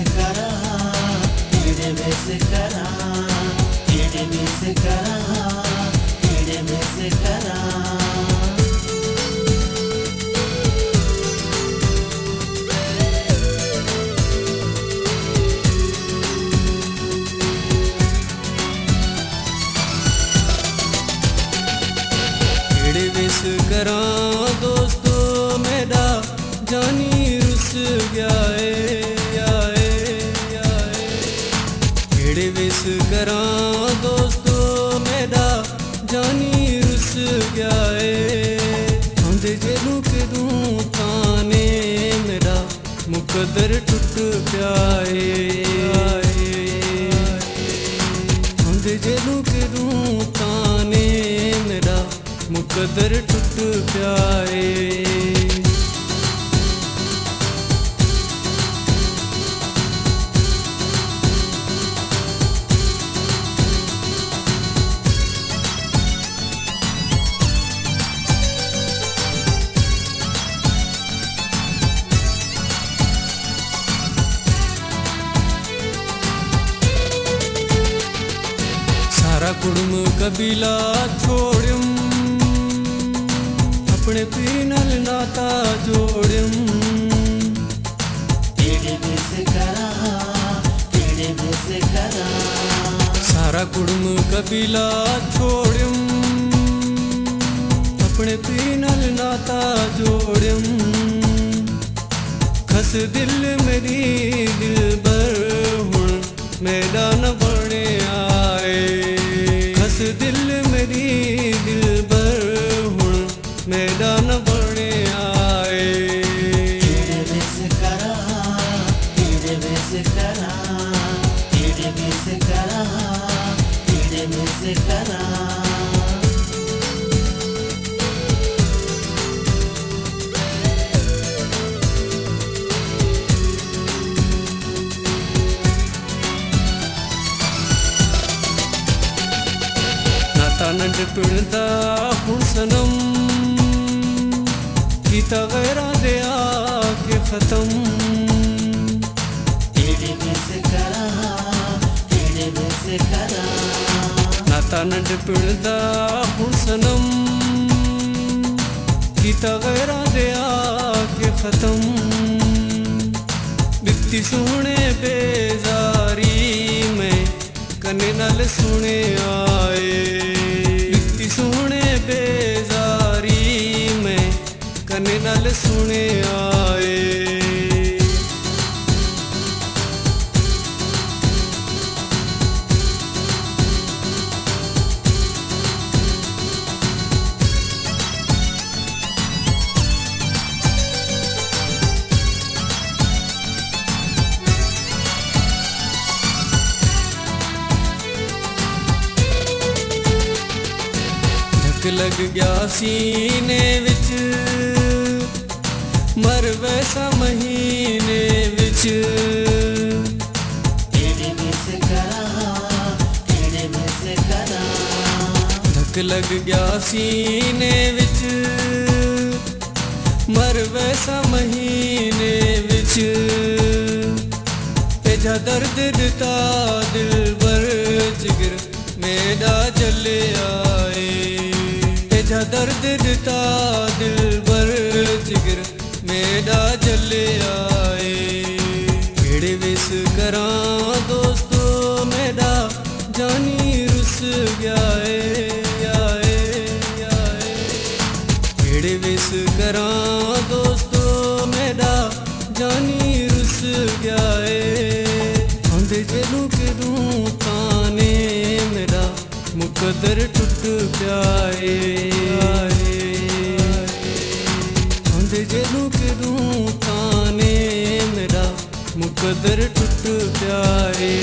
करा कीड़े में से करा कीड़े में से करा कीड़े में से करा विस करा दोस्तों मेरा जानी रुस गया केड़े विस करा दोस्तों मेरा जानी रुस गया आंदे जेलू के दूं ताने मेरा मुकद्दर टुट गया आंदे जेलू के दूं ताने मेरा मुकद्दर टुट प्याए सारा कुड़म कबीला छोड़म अपने पीर नाल नाता जोड़म कीड़े में से करा कीड़े में से करा सारा कुड़म कबीला छोड़म अपने पीर नाल नाता जोड़म खस दिल मेरी दिल बर हुण मेरा न बने आए खस दिल मेरी दिल बर मेरा न बने आए कीड़े में से करा कीड़े में से करा कीड़े में से करा कीड़े में से करा नाता नंढ पिणदा हुण सनम कीता गैरा दे आके खत्म कीड़े में से करा कीड़े में से करा नाता नंढ पिणदा हुण सनम कीता गैरा दे आके खत्म बिकती सोने बेजारी में कने नाल सुने आए बिकती सोने बेजारी में कने नाल सुने आए धक लग गया सीने विच मर वैसा महीने विच कीड़े में से करा कीड़े में से करा धक लग गया सीने विच मर वैसा महीने विच तेजा दर्द दिता दिल बर जिगर मेरा जले आए तेजा दर्द दिता दिल बर जिगर मेरा जले आए केड़े विस करा दोस्तों मेरा जानी रुस गया केड़े विस करा दोस्तों मेरा जानी रुस गया आंदे जेलू के दूं ताने मेरा मुकद्दर टुट प्याए आंदे जेलू के दूं ताने मेरा मुकद्दर टुट प्याए।